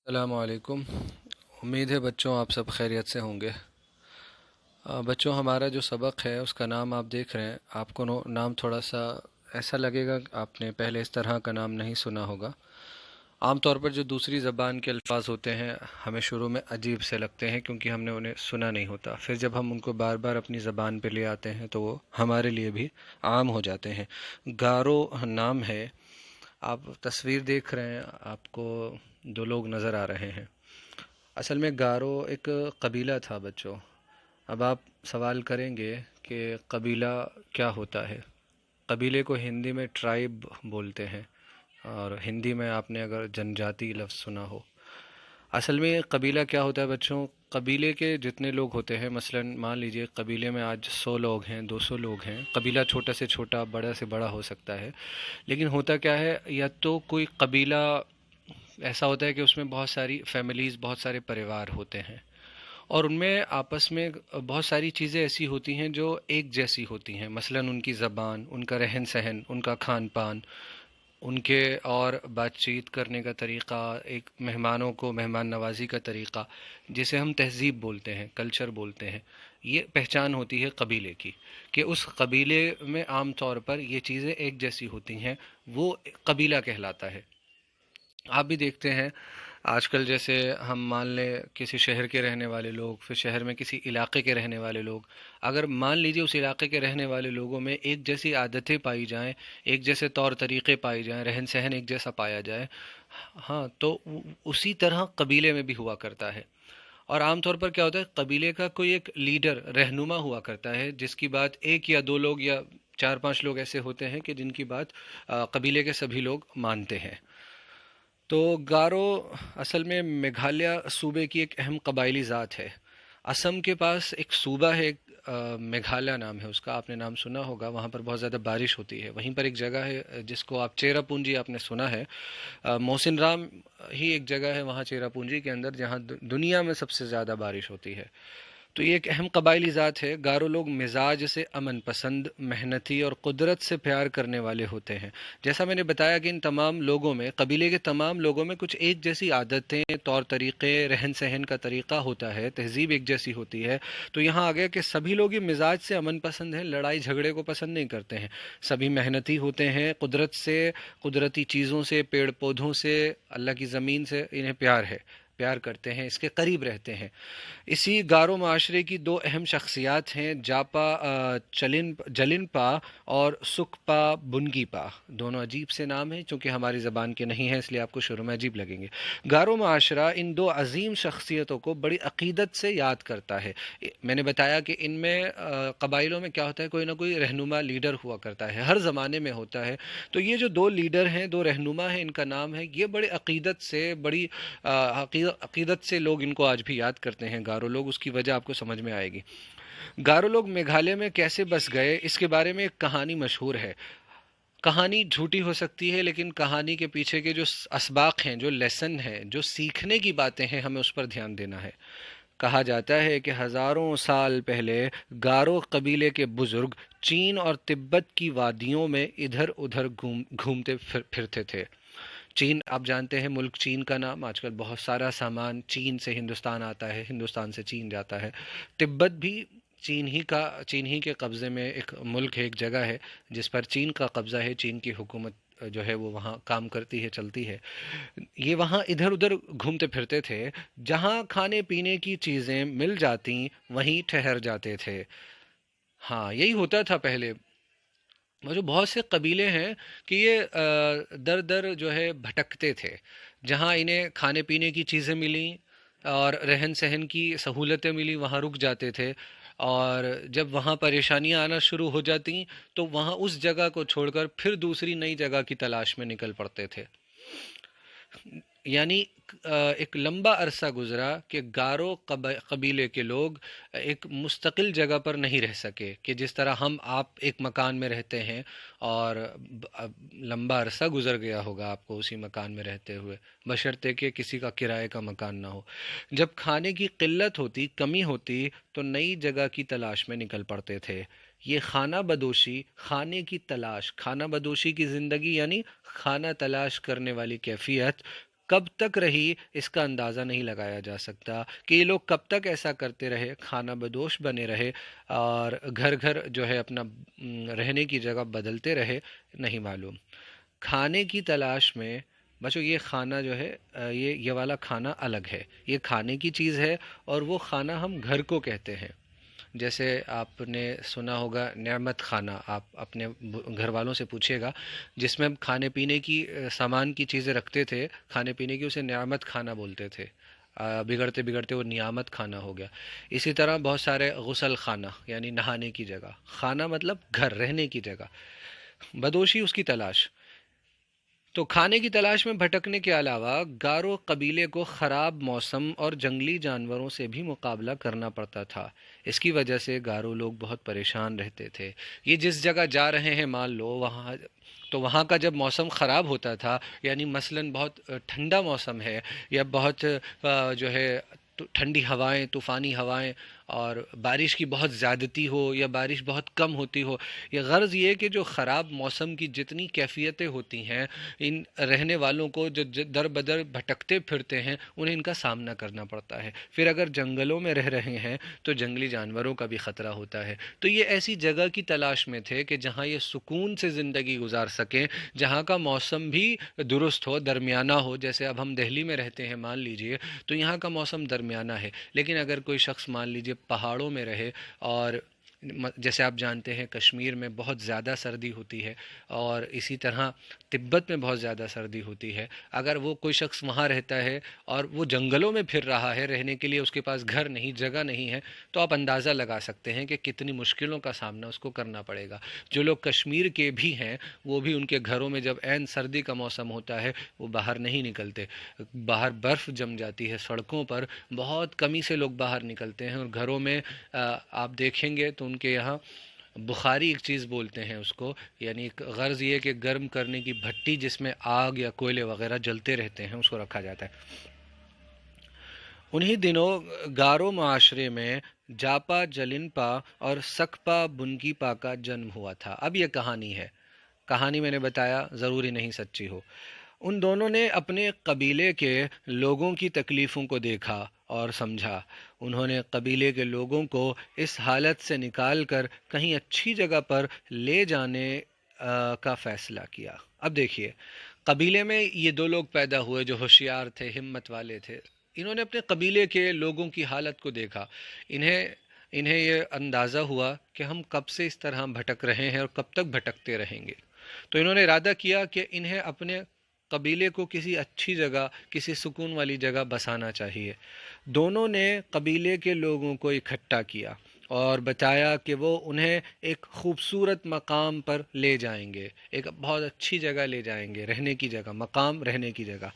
السلام علیکم۔ امید ہے بچوں آپ سب خیریت سے ہوں گے۔ بچوں ہمارا جو سبق ہے اس کا نام آپ دیکھ رہے ہیں، آپ کو نام تھوڑا سا ایسا لگے گا کہ آپ نے پہلے اس طرح کا نام نہیں سنا ہوگا۔ عام طور پر جو دوسری زبان کے الفاظ ہوتے ہیں ہمیں شروع میں عجیب سے لگتے ہیں کیونکہ ہم نے انہیں سنا نہیں ہوتا، پھر جب ہم ان کو بار بار اپنی زبان پہ لے آتے ہیں تو وہ ہمارے لیے بھی عام ہو جاتے ہیں۔ گارو نام ہے، آپ تصویر دیکھ رہے ہیں، آپ کو دو لوگ نظر آ رہے ہیں۔ اصل میں گارو ایک قبیلہ تھا بچوں۔ اب آپ سوال کریں گے کہ قبیلہ کیا ہوتا ہے؟ قبیلے کو ہندی میں ٹرائب بولتے ہیں، اور ہندی میں آپ نے اگر جنجاتی لفظ سنا ہو۔ اصل میں قبیلہ کیا ہوتا ہے بچوں؟ قبیلے کے جتنے لوگ ہوتے ہیں، مثلا مان لیجئے قبیلے میں آج 100 لوگ ہیں، 200 لوگ ہیں، قبیلہ چھوٹا سے چھوٹا بڑا سے بڑا ہو سکتا ہے، لیکن ہوتا کیا ہے، یا تو کوئی قبیلہ ایسا ہوتا ہے کہ اس میں بہت ساری فیملیز، بہت سارے پریوار ہوتے ہیں، اور ان میں آپس میں بہت ساری چیزیں ایسی ہوتی ہیں جو ایک جیسی ہوتی ہیں، مثلا ان کی زبان، ان کا رہن سہن، ان کا کھان پان، ان کے اور بات چیت کرنے کا طریقہ، ایک مہمانوں کو مہمان نوازی کا طریقہ، جسے ہم تہذیب بولتے ہیں، کلچر بولتے ہیں۔ یہ پہچان ہوتی ہے قبیلے کی، کہ اس قبیلے میں عام طور پر یہ چیزیں ایک جیسی ہوتی ہیں، وہ قبیلہ کہلاتا ہے۔ آپ بھی دیکھتے ہیں آج کل، جیسے ہم مان لیں کسی شہر کے رہنے والے لوگ، پھر شہر میں کسی علاقے کے رہنے والے لوگ، اگر مان لیجیے اس علاقے کے رہنے والے لوگوں میں ایک جیسی عادتیں پائی جائیں، ایک جیسے طور طریقے پائے جائیں، رہن سہن ایک جیسا پایا جائے، ہاں، تو اسی طرح قبیلے میں بھی ہوا کرتا ہے۔ اور عام طور پر کیا ہوتا ہے، قبیلے کا کوئی ایک لیڈر، رہنما ہوا کرتا ہے، جس کی بات ایک یا دو لوگ یا چار پانچ لوگ ایسے ہوتے ہیں کہ جن کی بات قبیلے کے سبھی لوگ مانتے ہیں۔ تو گارو اصل میں میگھالیہ صوبے کی ایک اہم قبائلی ذات ہے۔ اسم کے پاس ایک صوبہ ہے، میگھالیہ نام ہے اس کا، آپ نے نام سنا ہوگا، وہاں پر بہت زیادہ بارش ہوتی ہے۔ وہیں پر ایک جگہ ہے جس کو آپ چیرا پونجی آپ نے سنا ہے، محسن رام ہی ایک جگہ ہے وہاں چیرا پونجی کے اندر جہاں دنیا میں سب سے زیادہ بارش ہوتی ہے۔ تو یہ ایک اہم قبائلی ذات ہے۔ گارو لوگ مزاج سے امن پسند، محنتی اور قدرت سے پیار کرنے والے ہوتے ہیں۔ جیسا میں نے بتایا کہ ان تمام لوگوں میں، قبیلے کے تمام لوگوں میں کچھ ایک جیسی عادتیں، طور طریقے، رہن سہن کا طریقہ ہوتا ہے، تہذیب ایک جیسی ہوتی ہے۔ تو یہاں آگے کہ سبھی لوگ یہ مزاج سے امن پسند ہیں، لڑائی جھگڑے کو پسند نہیں کرتے ہیں، سبھی محنتی ہوتے ہیں، قدرت سے، قدرتی چیزوں سے، پیڑ پودوں سے، اللہ کی زمین سے انہیں پیار ہے، پیار کرتے ہیں، اس کے قریب رہتے ہیں۔ اسی گارو معاشرے کی دو اہم شخصیات ہیں، جاپا جلنپا اور سکپا بنگیپا۔ دونوں عجیب سے نام ہیں، چونکہ ہماری زبان کے نہیں ہیں اس لیے آپ کو شروع میں عجیب لگیں گے۔ گارو معاشرہ ان دو عظیم شخصیتوں کو بڑی عقیدت سے یاد کرتا ہے۔ میں نے بتایا کہ ان میں قبائلوں میں کیا ہوتا ہے، کوئی نہ کوئی رہنما لیڈر ہوا کرتا ہے، ہر زمانے میں ہوتا ہے۔ تو یہ جو دو لیڈر ہیں، دو رہنما ہیں، ان کا نام ہے، یہ بڑے عقیدت سے، بڑی عقیدت سے لوگ ان کو آج بھی یاد کرتے ہیں، گارو لوگ۔ اس کی وجہ آپ کو سمجھ میں آئے گی۔ گارو لوگ میگھالیہ میں کیسے بس گئے، اس کے بارے میں ایک کہانی مشہور ہے۔ کہانی جھوٹی ہو سکتی ہے، لیکن کہانی کے پیچھے کے جو اسباق ہیں، جو لیسن ہیں، جو سیکھنے کی باتیں ہیں، ہمیں اس پر دھیان دینا ہے۔ کہا جاتا ہے کہ ہزاروں سال پہلے گارو قبیلے کے بزرگ چین اور تبت کی وادیوں میں ادھر ادھر گھومتے پھرتے تھے۔ چین، آپ جانتے ہیں ملک چین کا نام، آج کل بہت سارا سامان چین سے ہندوستان آتا ہے، ہندوستان سے چین جاتا ہے۔ تبت بھی چین ہی کے قبضے میں ایک ملک ہے، ایک جگہ ہے جس پر چین کا قبضہ ہے، چین کی حکومت جو ہے وہ وہاں کام کرتی ہے، چلتی ہے۔ یہ وہاں ادھر ادھر گھومتے پھرتے تھے، جہاں کھانے پینے کی چیزیں مل جاتی وہیں ٹھہر جاتے تھے۔ ہاں، یہی ہوتا تھا پہلے۔ وہ جو بہت سے قبیلے ہیں کہ یہ در در جو ہے بھٹکتے تھے، جہاں انہیں کھانے پینے کی چیزیں ملیں اور رہن سہن کی سہولتیں ملی، وہاں رک جاتے تھے، اور جب وہاں پریشانیاں آنا شروع ہو جاتی تو وہاں اس جگہ کو چھوڑ کر پھر دوسری نئی جگہ کی تلاش میں نکل پڑتے تھے۔ یعنی ایک لمبا عرصہ گزرا کہ گارو قبیلے کے لوگ ایک مستقل جگہ پر نہیں رہ سکے، کہ جس طرح ہم آپ ایک مکان میں رہتے ہیں اور لمبا عرصہ گزر گیا ہوگا آپ کو اسی مکان میں رہتے ہوئے، بشرطے کہ کسی کا کرائے کا مکان نہ ہو۔ جب کھانے کی قلت ہوتی، کمی ہوتی، تو نئی جگہ کی تلاش میں نکل پڑتے تھے۔ یہ خانہ بدوشی، کھانے کی تلاش، کھانہ بدوشی کی زندگی یعنی کھانا تلاش کرنے والی کیفیت کب تک رہی اس کا اندازہ نہیں لگایا جا سکتا، کہ یہ لوگ کب تک ایسا کرتے رہے، کھانا بدوش بنے رہے اور گھر گھر جو ہے اپنا رہنے کی جگہ بدلتے رہے، نہیں معلوم۔ کھانے کی تلاش میں بچو، یہ کھانا جو ہے یہ والا کھانا الگ ہے، یہ کھانے کی چیز ہے، اور وہ کھانا ہم گھر کو کہتے ہیں۔ جیسے آپ نے سنا ہوگا نعمت کھانا، آپ اپنے گھر والوں سے پوچھیے گا، جس میں ہم کھانے پینے کی سامان کی چیزیں رکھتے تھے، کھانے پینے کی، اسے نعمت کھانا بولتے تھے۔ بگڑتے بگڑتے وہ نعمت کھانا ہو گیا۔ اسی طرح بہت سارے غسل خانہ یعنی نہانے کی جگہ، خانہ مطلب گھر، رہنے کی جگہ، بدوشی اس کی تلاش۔ تو کھانے کی تلاش میں بھٹکنے کے علاوہ گارو قبیلے کو خراب موسم اور جنگلی جانوروں سے بھی مقابلہ کرنا پڑتا تھا۔ اس کی وجہ سے گارو لوگ بہت پریشان رہتے تھے۔ یہ جس جگہ جا رہے ہیں مان لو وہاں، تو وہاں کا جب موسم خراب ہوتا تھا، یعنی مثلاً بہت ٹھنڈا موسم ہے، یا بہت جو ہے ٹھنڈی ہوائیں، طوفانی ہوائیں، اور بارش کی بہت زیادتی ہو یا بارش بہت کم ہوتی ہو، یہ غرض یہ کہ جو خراب موسم کی جتنی کیفیتیں ہوتی ہیں، ان رہنے والوں کو جو در بدر بھٹکتے پھرتے ہیں، انہیں ان کا سامنا کرنا پڑتا ہے۔ پھر اگر جنگلوں میں رہ رہے ہیں تو جنگلی جانوروں کا بھی خطرہ ہوتا ہے۔ تو یہ ایسی جگہ کی تلاش میں تھے کہ جہاں یہ سکون سے زندگی گزار سکیں، جہاں کا موسم بھی درست ہو، درمیانہ ہو۔ جیسے اب ہم دہلی میں رہتے ہیں مان لیجئے، تو یہاں کا موسم درمیانہ ہے، لیکن اگر کوئی شخص مان لیجئے پہاڑوں میں رہے، اور جیسے آپ جانتے ہیں کشمیر میں بہت زیادہ سردی ہوتی ہے، اور اسی طرح تبت میں بہت زیادہ سردی ہوتی ہے، اگر وہ کوئی شخص وہاں رہتا ہے اور وہ جنگلوں میں پھر رہا ہے، رہنے کے لیے اس کے پاس گھر نہیں، جگہ نہیں ہے، تو آپ اندازہ لگا سکتے ہیں کہ کتنی مشکلوں کا سامنا اس کو کرنا پڑے گا۔ جو لوگ کشمیر کے بھی ہیں، وہ بھی ان کے گھروں میں جب عین سردی کا موسم ہوتا ہے وہ باہر نہیں نکلتے، باہر برف جم جاتی ہے سڑکوں پر، بہت کمی سے لوگ باہر نکلتے ہیں، اور گھروں میں آپ دیکھیں گے تو ان کے یہاں بخاری ایک چیز بولتے ہیں اس کو، یعنی ایک غرض یہ کہ گرم کرنے کی بھٹی جس میں آگ یا کوئلے وغیرہ جلتے رہتے ہیں، اس کو رکھا جاتا ہے۔ انہی دنوں گارو معاشرے میں جاپا جلنپا اور سکپا بنگیپا کا جنم ہوا تھا۔ اب یہ کہانی ہے، کہانی میں نے بتایا ضروری نہیں سچی ہو۔ ان دونوں نے اپنے قبیلے کے لوگوں کی تکلیفوں کو دیکھا اور سمجھا۔ انہوں نے قبیلے کے لوگوں کو اس حالت سے نکال کر کہیں اچھی جگہ پر لے جانے کا فیصلہ کیا۔ اب دیکھیے، قبیلے میں یہ دو لوگ پیدا ہوئے جو ہوشیار تھے، ہمت والے تھے۔ انہوں نے اپنے قبیلے کے لوگوں کی حالت کو دیکھا، انہیں یہ اندازہ ہوا کہ ہم کب سے اس طرح بھٹک رہے ہیں اور کب تک بھٹکتے رہیں گے۔ تو انہوں نے ارادہ کیا کہ انہیں اپنے قبیلے کو کسی اچھی جگہ، کسی سکون والی جگہ بسانا چاہیے۔ دونوں نے قبیلے کے لوگوں کو اکٹھا کیا اور بتایا کہ وہ انہیں ایک خوبصورت مقام پر لے جائیں گے، ایک بہت اچھی جگہ لے جائیں گے، رہنے کی جگہ، مقام رہنے کی جگہ۔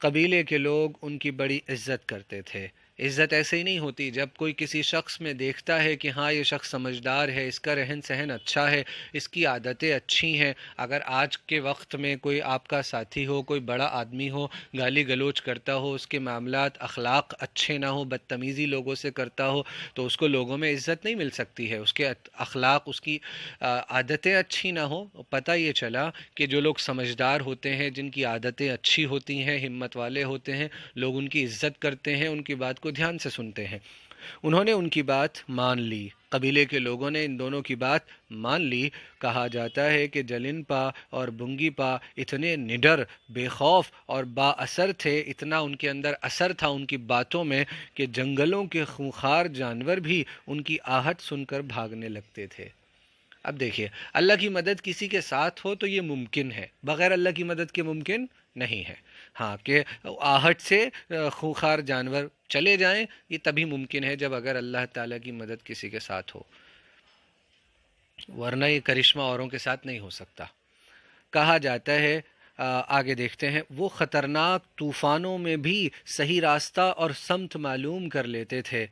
قبیلے کے لوگ ان کی بڑی عزت کرتے تھے۔ عزت ایسے ہی نہیں ہوتی، جب کوئی کسی شخص میں دیکھتا ہے کہ ہاں یہ شخص سمجھدار ہے، اس کا رہن سہن اچھا ہے، اس کی عادتیں اچھی ہیں۔ اگر آج کے وقت میں کوئی آپ کا ساتھی ہو، کوئی بڑا آدمی ہو، گالی گلوچ کرتا ہو، اس کے معاملات اخلاق اچھے نہ ہو، بدتمیزی لوگوں سے کرتا ہو، تو اس کو لوگوں میں عزت نہیں مل سکتی ہے۔ اس کے اخلاق، اس کی عادتیں اچھی نہ ہو۔ پتہ یہ چلا کہ جو لوگ سمجھدار ہوتے ہیں، جن کی عادتیں اچھی ہوتی ہیں، ہمت والے ہوتے ہیں، لوگ ان کی عزت کرتے ہیں، ان کی بات کو دھیان سے سنتے ہیں۔ انہوں نے ان کی بات مان لی، قبیلے کے لوگوں نے ان دونوں کی بات مان لی۔ کہا جاتا ہے کہ جلنپا اور بنگیپا اتنے نڈر، بے خوف اور با اثر تھے، اتنا ان کے اندر اثر تھا ان کی باتوں میں، کہ جنگلوں کے خونخوار جانور بھی ان کی آہٹ سن کر بھاگنے لگتے تھے۔ اب دیکھیے، اللہ کی مدد کسی کے ساتھ ہو تو یہ ممکن ہے، بغیر اللہ کی مدد کے ممکن نہیں ہے۔ ہاں، کہ آہٹ سے خونخوار جانور چلے جائیں، یہ تبھی ممکن ہے جب اگر اللہ تعالیٰ کی مدد کسی کے ساتھ ہو، ورنہ یہ کرشمہ اوروں کے ساتھ نہیں ہو سکتا۔ کہا جاتا ہے، آگے دیکھتے ہیں، وہ خطرناک طوفانوں میں بھی صحیح راستہ اور سمت معلوم کر لیتے تھے۔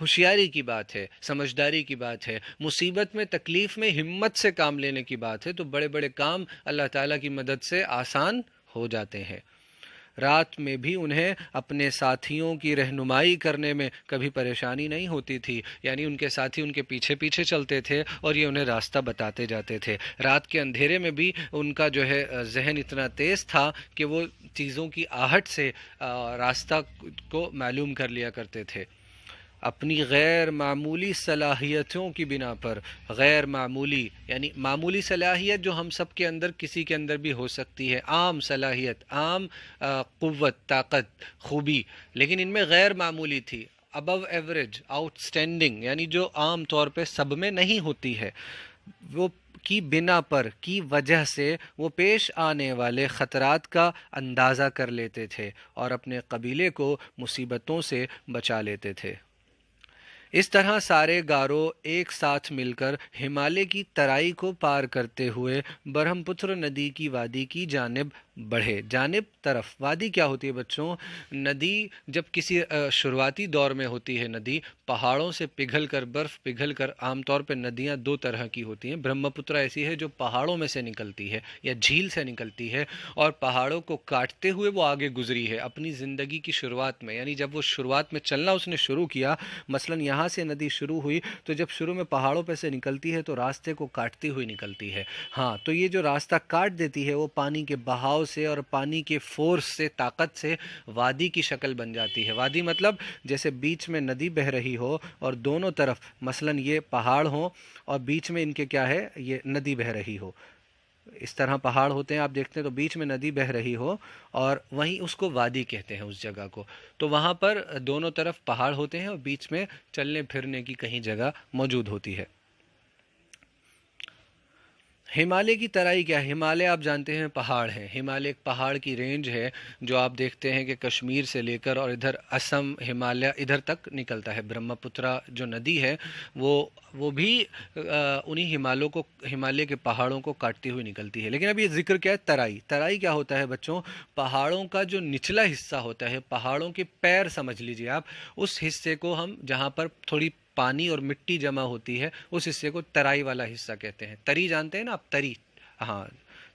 ہوشیاری کی بات ہے، سمجھداری کی بات ہے، مصیبت میں، تکلیف میں ہمت سے کام لینے کی بات ہے، تو بڑے بڑے کام اللہ تعالیٰ کی مدد سے آسان ہو جاتے ہیں۔ رات میں بھی انہیں اپنے ساتھیوں کی رہنمائی کرنے میں کبھی پریشانی نہیں ہوتی تھی، یعنی ان کے ساتھی ان کے پیچھے پیچھے چلتے تھے اور یہ انہیں راستہ بتاتے جاتے تھے۔ رات کے اندھیرے میں بھی ان کا جو ہے ذہن اتنا تیز تھا کہ وہ چیزوں کی آہٹ سے راستہ کو معلوم کر لیا کرتے تھے۔ اپنی غیر معمولی صلاحیتوں کی بنا پر، غیر معمولی یعنی معمولی صلاحیت جو ہم سب کے اندر کسی کے اندر بھی ہو سکتی ہے، عام صلاحیت، عام قوت، طاقت، خوبی، لیکن ان میں غیر معمولی تھی، ابو ایوریج، آؤٹ اسٹینڈنگ، یعنی جو عام طور پہ سب میں نہیں ہوتی ہے، وہ کی بنا پر، کی وجہ سے وہ پیش آنے والے خطرات کا اندازہ کر لیتے تھے اور اپنے قبیلے کو مصیبتوں سے بچا لیتے تھے۔ اس طرح سارے گارو ایک ساتھ مل کر ہمالیہ کی ترائی کو پار کرتے ہوئے برہم پتر ندی کی وادی کی جانب بڑھے۔ جانب طرف، وادی کیا ہوتی ہے بچوں؟ ندی جب کسی شروعاتی دور میں ہوتی ہے، ندی پہاڑوں سے پگھل کر، برف پگھل کر، عام طور پہ ندیاں دو طرح کی ہوتی ہیں۔ برہم پترا ایسی ہے جو پہاڑوں میں سے نکلتی ہے یا جھیل سے نکلتی ہے اور پہاڑوں کو کاٹتے ہوئے وہ آگے گزری ہے اپنی زندگی کی شروعات میں، یعنی جب وہ شروعات میں چلنا اس نے شروع کیا، مثلا یہاں سے ندی شروع ہوئی تو جب شروع میں پہاڑوں پہ سے نکلتی ہے تو راستے کو کاٹتی ہوئی نکلتی ہے۔ ہاں، تو یہ جو راستہ کاٹ دیتی ہے وہ پانی کے بہاؤ سے اور پانی کے فورس سے، طاقت سے وادی کی شکل بن جاتی ہے۔ وادی مطلب جیسے بیچ میں ندی بہہ رہی ہو اور دونوں طرف مثلا یہ پہاڑ ہوں اور بیچ میں ان کے کیا ہے، یہ ندی بہہ رہی ہو، اس طرح پہاڑ ہوتے ہیں آپ دیکھتے ہیں، تو بیچ میں ندی بہہ رہی ہو اور وہیں اس کو وادی کہتے ہیں اس جگہ کو۔ تو وہاں پر دونوں طرف پہاڑ ہوتے ہیں اور بیچ میں چلنے پھرنے کی کہیں جگہ موجود ہوتی ہے۔ ہمالیہ کی ترائی کیا ہے؟ ہمالیہ آپ جانتے ہیں پہاڑ ہیں، ہمالیہ ایک پہاڑ کی رینج ہے جو آپ دیکھتے ہیں کہ کشمیر سے لے کر اور ادھر اسم، ہمالیہ ادھر تک نکلتا ہے۔ برہم پترا جو ندی ہے وہ بھی انہی ہمالیہ کے پہاڑوں کو کاٹتی ہوئی نکلتی ہے۔ لیکن اب یہ ذکر کیا ہے؟ ترائی۔ ترائی کیا ہوتا ہے بچوں؟ پہاڑوں کا جو نچلا حصہ ہوتا ہے، پہاڑوں کے پیر سمجھ لیجئے آپ، اس حصے کو ہم جہاں پر تھوڑی پانی اور مٹی جمع ہوتی ہے اس حصے کو ترائی والا حصہ کہتے ہیں۔ تری جانتے ہیں نا آپ؟ تری، ہاں،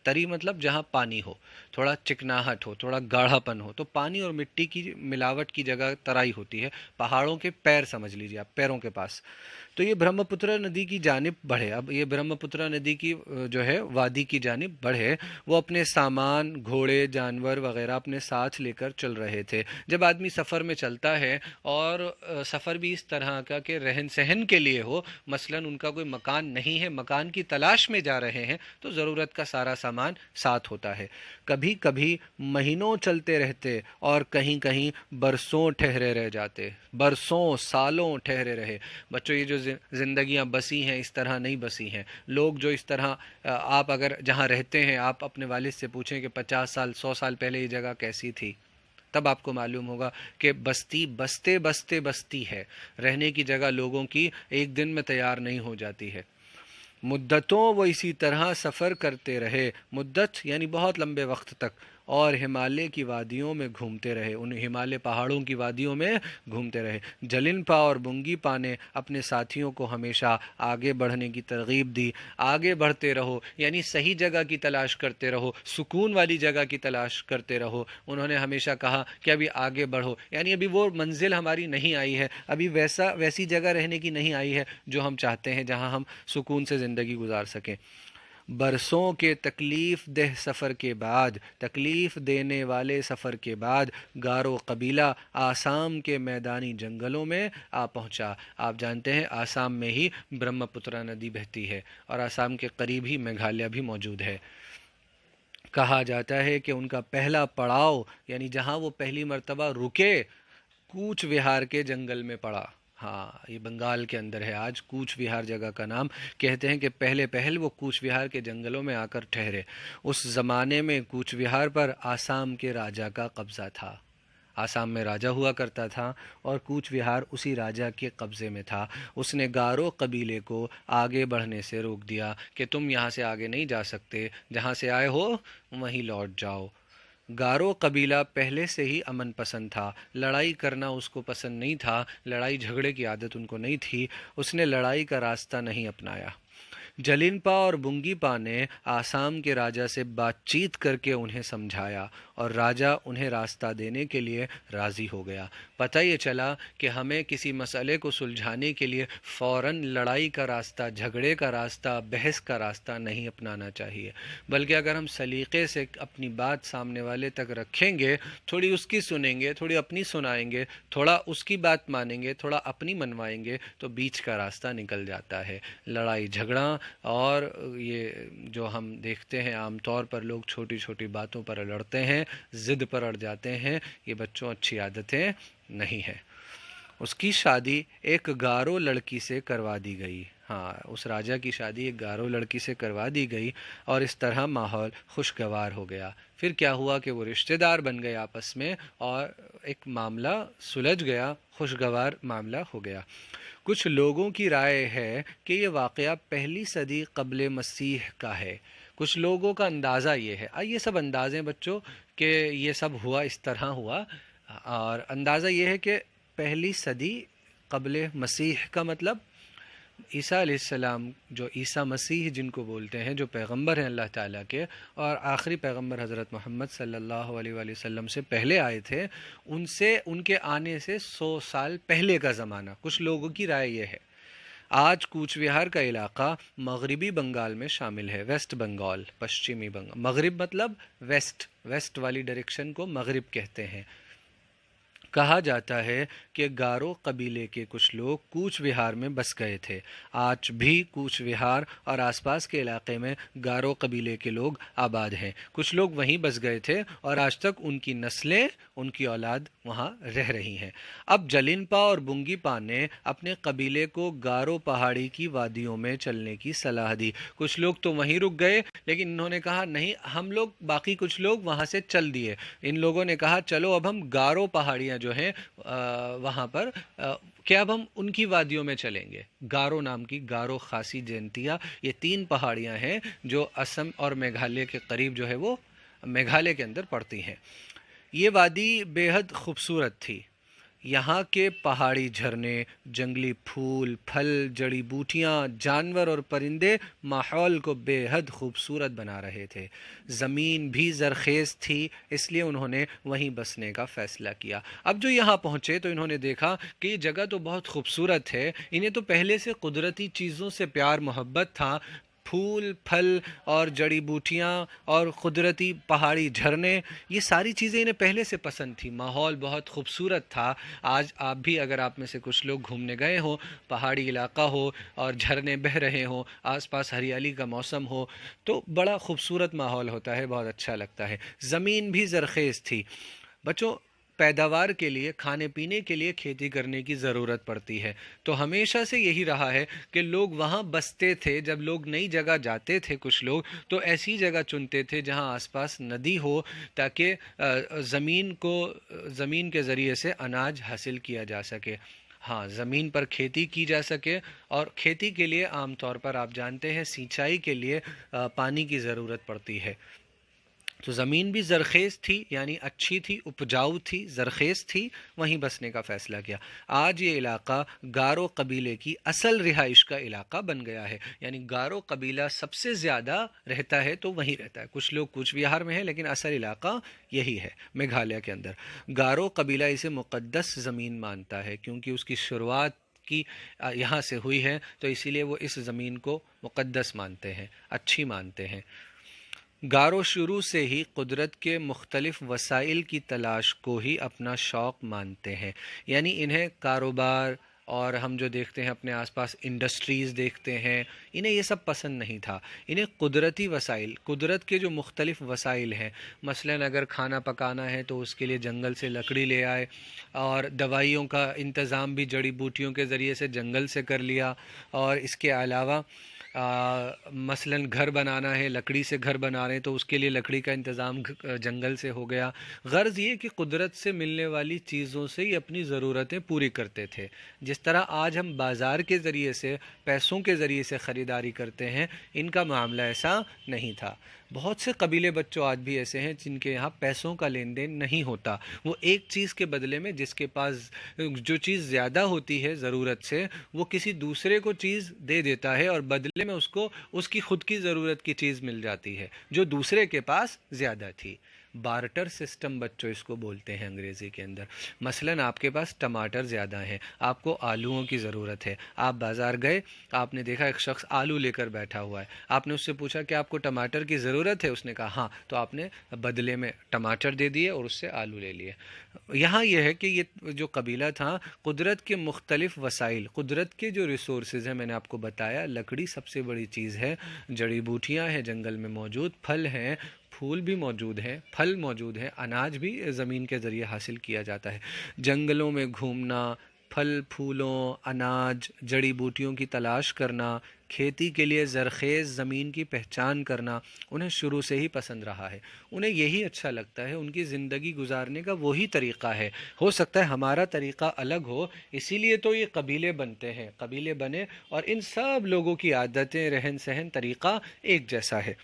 تری مطلب جہاں پانی ہو، تھوڑا چکناہٹ ہو، تھوڑا گاڑھا پن ہو، تو پانی اور مٹی کی ملاوٹ کی جگہ ترائی ہوتی ہے۔ پہاڑوں کے پیر سمجھ لیجیے آپ، پیروں کے پاس۔ تو یہ برہم پترا ندی کی جانب بڑھے۔ اب یہ برہم پترا ندی کی جو ہے وادی کی جانب بڑھے، وہ اپنے سامان، گھوڑے، جانور وغیرہ اپنے ساتھ لے کر چل رہے تھے۔ جب آدمی سفر میں چلتا ہے اور سفر بھی اس طرح کا کہ رہن سہن کے لیے ہو، مثلا ان کا کوئی مکان نہیں ہے، مکان کی تلاش میں جا رہے ہیں، تو ضرورت کا سارا سامان ساتھ ہوتا ہے۔ کبھی کبھی مہینوں چلتے رہتے اور کہیں کہیں برسوں ٹھہرے رہ جاتے، برسوں، سالوں ٹھہرے رہے۔ بچوں، یہ جو زندگیاں بسی ہیں اس طرح نہیں بسی ہیں۔ لوگ جو اس طرح، آپ اگر جہاں رہتے ہیں آپ اپنے والد سے پوچھیں کہ 50 سال 100 سال پہلے یہ جگہ کیسی تھی، تب آپ کو معلوم ہوگا کہ بستی بستے بستے بستی ہے۔ رہنے کی جگہ لوگوں کی ایک دن میں تیار نہیں ہو جاتی ہے۔ مدتوں وہ اسی طرح سفر کرتے رہے، مدت یعنی بہت لمبے وقت تک، اور ہمالیہ کی وادیوں میں گھومتے رہے، ان ہمالیہ پہاڑوں کی وادیوں میں گھومتے رہے۔ جلن پا اور بنگی پا نے اپنے ساتھیوں کو ہمیشہ آگے بڑھنے کی ترغیب دی۔ آگے بڑھتے رہو، یعنی صحیح جگہ کی تلاش کرتے رہو، سکون والی جگہ کی تلاش کرتے رہو۔ انہوں نے ہمیشہ کہا کہ ابھی آگے بڑھو، یعنی ابھی وہ منزل ہماری نہیں آئی ہے، ابھی ویسی جگہ رہنے کی نہیں آئی ہے جو ہم چاہتے ہیں، جہاں ہم سکون سے زندگی گزار سکیں۔ برسوں کے تکلیف دہ سفر کے بعد، تکلیف دینے والے سفر کے بعد، گارو قبیلہ آسام کے میدانی جنگلوں میں آ پہنچا۔ آپ جانتے ہیں آسام میں ہی برہم پترا ندی بہتی ہے اور آسام کے قریب ہی میگھالیہ بھی موجود ہے۔ کہا جاتا ہے کہ ان کا پہلا پڑاؤ، یعنی جہاں وہ پہلی مرتبہ رکے، کوچ وہار کے جنگل میں پڑا۔ ہاں، یہ بنگال کے اندر ہے آج کوچ وہار جگہ کا نام۔ کہتے ہیں کہ پہلے وہ کوچ وہار کے جنگلوں میں آ کر ٹھہرے۔ اس زمانے میں کوچ وہار پر آسام کے راجا کا قبضہ تھا۔ آسام میں راجا ہوا کرتا تھا اور کوچ وہار اسی راجا کے قبضے میں تھا۔ اس نے گارو قبیلے کو آگے بڑھنے سے روک دیا کہ تم یہاں سے آگے نہیں جا سکتے، جہاں سے آئے ہو وہیں لوٹ جاؤ۔ گارو قبیلہ پہلے سے ہی امن پسند تھا، لڑائی کرنا اس کو پسند نہیں تھا، لڑائی جھگڑے کی عادت ان کو نہیں تھی، اس نے لڑائی کا راستہ نہیں اپنایا۔ جلینپا اور بونگیپا نے آسام کے راجا سے بات چیت کر کے انہیں سمجھایا اور راجا انہیں راستہ دینے کے لیے راضی ہو گیا۔ پتہ یہ چلا کہ ہمیں کسی مسئلے کو سلجھانے کے لیے فوراً لڑائی کا راستہ، جھگڑے کا راستہ، بحث کا راستہ نہیں اپنانا چاہیے، بلکہ اگر ہم سلیقے سے اپنی بات سامنے والے تک رکھیں گے، تھوڑی اس کی سنیں گے، تھوڑی اپنی سنائیں گے، تھوڑا اس کی بات مانیں گے، تھوڑا اپنی منوائیں گے، تو بیچ کا راستہ نکل جاتا ہے۔ لڑائی جھگڑا اور یہ جو ہم دیکھتے ہیں عام طور پر لوگ چھوٹی چھوٹی باتوں پر لڑتے ہیں، ضد پر اڑ جاتے ہیں، یہ بچوں اچھی عادتیں نہیں ہیں۔ اس کی شادی ایک گارو لڑکی سے کروا دی گئی۔ ہاں، اس راجا کی شادی ایک گارو لڑکی سے کروا دی گئی اور اس طرح ماحول خوشگوار ہو گیا۔ پھر کیا ہوا کہ وہ رشتہ دار بن گئے آپس میں اور ایک معاملہ سلجھ گیا، خوشگوار معاملہ ہو گیا۔ کچھ لوگوں کی رائے ہے کہ یہ واقعہ پہلی صدی قبل مسیح کا ہے۔ کچھ لوگوں کا اندازہ یہ ہے، یہ سب اندازے بچوں کہ یہ سب ہوا، اس طرح ہوا، اور اندازہ یہ ہے کہ پہلی صدی قبل مسیح کا مطلب عیسیٰ علیہ السلام، جو عیسیٰ مسیح جن کو بولتے ہیں، جو پیغمبر ہیں اللہ تعالیٰ کے، اور آخری پیغمبر حضرت محمد صلی اللہ علیہ وآلہ وسلم سے پہلے آئے تھے، ان کے آنے سے 100 سال پہلے کا زمانہ۔ کچھ لوگوں کی رائے یہ ہے۔ آج کوچ بہار کا علاقہ مغربی بنگال میں شامل ہے، ویسٹ بنگال، پشچمی بنگال۔ مغرب مطلب ویسٹ والی ڈائریکشن کو مغرب کہتے ہیں۔ کہا جاتا ہے کہ گارو قبیلے کے کچھ لوگ کوچ بہار میں بس گئے تھے۔ آج بھی کوچ بہار اور آس پاس کے علاقے میں گارو قبیلے کے لوگ آباد ہیں۔ کچھ لوگ وہیں بس گئے تھے اور آج تک ان کی نسلیں، ان کی اولاد وہاں رہ رہی ہیں۔ اب جلینپا اور بونگیپا نے اپنے قبیلے کو گارو پہاڑی کی وادیوں میں چلنے کی صلاح دی۔ کچھ لوگ تو وہیں رک گئے، لیکن انہوں نے کہا نہیں، ہم لوگ باقی کچھ لوگ وہاں سے چل دیے۔ ان لوگوں نے کہا چلو اب ہم گارو پہاڑیاں جو ہیں وہاں پر کیا اب ہم ان کی وادیوں میں چلیں گے۔ گارو نام کی، گارو، خاصی، جینتیا، یہ 3 پہاڑیاں ہیں جو اسم اور میگھالیہ کے قریب جو ہے وہ میگھالیہ کے اندر پڑتی ہیں۔ یہ وادی بے حد خوبصورت تھی۔ یہاں کے پہاڑی جھرنے، جنگلی پھول، پھل، جڑی بوٹیاں، جانور اور پرندے ماحول کو بے حد خوبصورت بنا رہے تھے۔ زمین بھی زرخیز تھی، اس لیے انہوں نے وہیں بسنے کا فیصلہ کیا۔ اب جو یہاں پہنچے تو انہوں نے دیکھا کہ یہ جگہ تو بہت خوبصورت ہے، انہیں تو پہلے سے قدرتی چیزوں سے پیار محبت تھا، پھول، پھل اور جڑی بوٹیاں اور قدرتی پہاڑی جھرنے، یہ ساری چیزیں انہیں پہلے سے پسند تھی۔ ماحول بہت خوبصورت تھا۔ آج آپ بھی اگر آپ میں سے کچھ لوگ گھومنے گئے ہوں، پہاڑی علاقہ ہو اور جھرنے بہہ رہے ہوں، آس پاس ہریالی کا موسم ہو، تو بڑا خوبصورت ماحول ہوتا ہے، بہت اچھا لگتا ہے۔ زمین بھی زرخیز تھی۔ بچوں، پیداوار کے لیے، کھانے پینے کے لیے کھیتی کرنے کی ضرورت پڑتی ہے، تو ہمیشہ سے یہی رہا ہے کہ لوگ وہاں بستے تھے۔ جب لوگ نئی جگہ جاتے تھے کچھ لوگ تو ایسی جگہ چنتے تھے جہاں آس پاس ندی ہو، تاکہ زمین کے ذریعے سے اناج حاصل کیا جا سکے۔ ہاں، زمین پر کھیتی کی جا سکے، اور کھیتی کے لیے عام طور پر آپ جانتے ہیں سینچائی کے لیے پانی کی ضرورت پڑتی ہے۔ تو زمین بھی زرخیز تھی، یعنی اچھی تھی، اپجاؤ تھی، زرخیز تھی، وہیں بسنے کا فیصلہ کیا۔ آج یہ علاقہ گارو قبیلے کی اصل رہائش کا علاقہ بن گیا ہے، یعنی گارو قبیلہ سب سے زیادہ رہتا ہے تو وہیں رہتا ہے۔ کچھ لوگ کوچ بہار میں ہیں، لیکن اصل علاقہ یہی ہے میگھالیہ کے اندر۔ گارو قبیلہ اسے مقدس زمین مانتا ہے، کیونکہ اس کی شروعات کی یہاں سے ہوئی ہے، تو اسی لیے وہ اس زمین کو مقدس مانتے ہیں، اچھی مانتے ہیں۔ گارو شروع سے ہی قدرت کے مختلف وسائل کی تلاش کو ہی اپنا شوق مانتے ہیں، یعنی انہیں کاروبار، اور ہم جو دیکھتے ہیں اپنے آس پاس انڈسٹریز دیکھتے ہیں، انہیں یہ سب پسند نہیں تھا۔ انہیں قدرتی وسائل، قدرت کے جو مختلف وسائل ہیں، مثلاً اگر کھانا پکانا ہے تو اس کے لیے جنگل سے لکڑی لے آئے، اور دوائیوں کا انتظام بھی جڑی بوٹیوں کے ذریعے سے جنگل سے کر لیا، اور اس کے علاوہ مثلاً گھر بنانا ہے، لکڑی سے گھر بنا رہے ہیں تو اس کے لیے لکڑی کا انتظام جنگل سے ہو گیا۔ غرض یہ کہ قدرت سے ملنے والی چیزوں سے ہی اپنی ضرورتیں پوری کرتے تھے۔ جس طرح آج ہم بازار کے ذریعے سے، پیسوں کے ذریعے سے خریداری کرتے ہیں، ان کا معاملہ ایسا نہیں تھا۔ بہت سے قبیلے بچوں آج بھی ایسے ہیں جن کے یہاں پیسوں کا لین دین نہیں ہوتا، وہ ایک چیز کے بدلے میں جس کے پاس جو چیز زیادہ ہوتی ہے ضرورت سے، وہ کسی دوسرے کو چیز دے دیتا ہے اور بدلے میں اس کو اس کی خود کی ضرورت کی چیز مل جاتی ہے جو دوسرے کے پاس زیادہ تھی۔ بارٹر سسٹم بچوں اس کو بولتے ہیں انگریزی کے اندر۔ مثلاً آپ کے پاس ٹماٹر زیادہ ہیں، آپ کو آلوؤں کی ضرورت ہے، آپ بازار گئے، آپ نے دیکھا ایک شخص آلو لے کر بیٹھا ہوا ہے، آپ نے اس سے پوچھا کہ آپ کو ٹماٹر کی ضرورت ہے، اس نے کہا ہاں، تو آپ نے بدلے میں ٹماٹر دے دیے اور اس سے آلو لے لیے۔ یہاں یہ ہے کہ یہ جو قبیلہ تھا، قدرت کے مختلف وسائل، قدرت کے جو ریسورسز ہیں، میں نے آپ کو بتایا لکڑی سب سے بڑی چیز ہے، جڑی بوٹیاں ہیں جنگل میں موجود، پھل ہیں، پھول بھی موجود ہیں، پھل موجود ہیں، اناج بھی زمین کے ذریعے حاصل کیا جاتا ہے۔ جنگلوں میں گھومنا، پھل پھولوں، اناج، جڑی بوٹیوں کی تلاش کرنا، کھیتی کے لیے زرخیز زمین کی پہچان کرنا انہیں شروع سے ہی پسند رہا ہے۔ انہیں یہی اچھا لگتا ہے، ان کی زندگی گزارنے کا وہی طریقہ ہے۔ ہو سکتا ہے ہمارا طریقہ الگ ہو، اسی لیے تو یہ قبیلے بنتے ہیں، قبیلے بنے اور ان سب لوگوں کی عادتیں، رہن سہن، طریقہ ایک جیسا ہے۔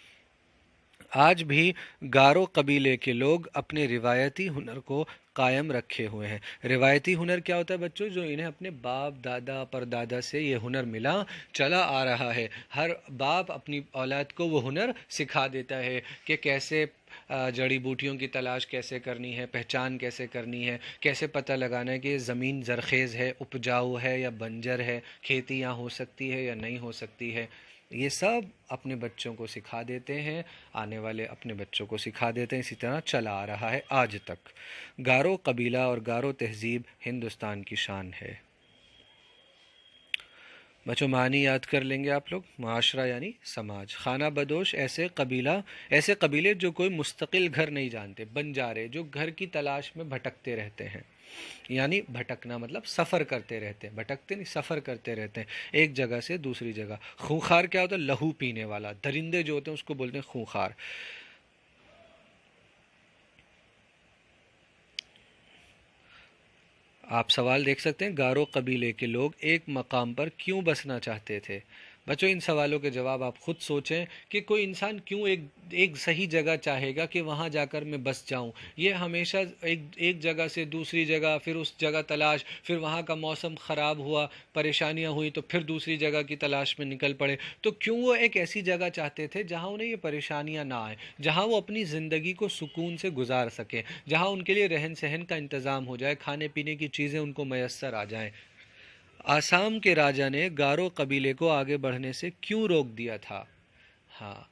آج بھی گارو قبیلے کے لوگ اپنے روایتی ہنر کو قائم رکھے ہوئے ہیں۔ روایتی ہنر کیا ہوتا ہے بچوں؟ جو انہیں اپنے باپ دادا پردادا سے یہ ہنر ملا چلا آ رہا ہے۔ ہر باپ اپنی اولاد کو وہ ہنر سکھا دیتا ہے کہ کیسے جڑی بوٹیوں کی تلاش کیسے کرنی ہے، پہچان کیسے کرنی ہے، کیسے پتہ لگانا ہے کہ یہ زمین زرخیز ہے، اپجاؤ ہے یا بنجر ہے، کھیتی یہاں ہو سکتی ہے یا نہیں ہو سکتی ہے۔ یہ سب اپنے بچوں کو سکھا دیتے ہیں، آنے والے اپنے بچوں کو سکھا دیتے ہیں، اسی طرح چلا آ رہا ہے آج تک۔ گارو قبیلہ اور گارو تہذیب ہندوستان کی شان ہے۔ بچوں معنی یاد کر لیں گے آپ لوگ۔ معاشرہ یعنی سماج، خانہ بدوش ایسے قبیلے جو کوئی مستقل گھر نہیں جانتے، بنجارے جو گھر کی تلاش میں بھٹکتے رہتے ہیں، یعنی بھٹکنا مطلب سفر کرتے رہتے ہیں، بھٹکتے نہیں، سفر کرتے رہتے ہیں ایک جگہ سے دوسری جگہ۔ خونخوار کیا ہوتا ہے؟ لہو پینے والا، درندے جو ہوتے ہیں اس کو بولتے ہیں خونخوار۔ آپ سوال دیکھ سکتے ہیں، گارو قبیلے کے لوگ ایک مقام پر کیوں بسنا چاہتے تھے؟ بچوں ان سوالوں کے جواب آپ خود سوچیں کہ کوئی انسان کیوں ایک صحیح جگہ چاہے گا کہ وہاں جا کر میں بس جاؤں؟ یہ ہمیشہ ایک جگہ سے دوسری جگہ، پھر اس جگہ تلاش، پھر وہاں کا موسم خراب ہوا، پریشانیاں ہوئی تو پھر دوسری جگہ کی تلاش میں نکل پڑے۔ تو کیوں وہ ایک ایسی جگہ چاہتے تھے جہاں انہیں یہ پریشانیاں نہ آئیں، جہاں وہ اپنی زندگی کو سکون سے گزار سکیں، جہاں ان کے لیے رہن سہن کا انتظام ہو جائے، کھانے پینے کی چیزیں ان کو میسر آ جائیں۔ آسام کے راجا نے گارو قبیلے کو آگے بڑھنے سے کیوں روک دیا تھا؟ ہاں،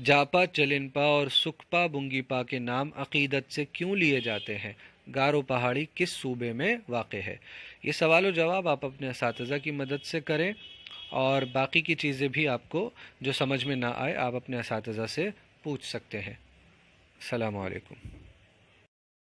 جاپا چلنپا اور سکپا بنگیپا کے نام عقیدت سے کیوں لیے جاتے ہیں؟ گارو پہاڑی کس صوبے میں واقع ہے؟ یہ سوال و جواب آپ اپنے اساتذہ کی مدد سے کریں، اور باقی کی چیزیں بھی آپ کو جو سمجھ میں نہ آئے آپ اپنے اساتذہ سے پوچھ سکتے ہیں۔ السلام علیکم۔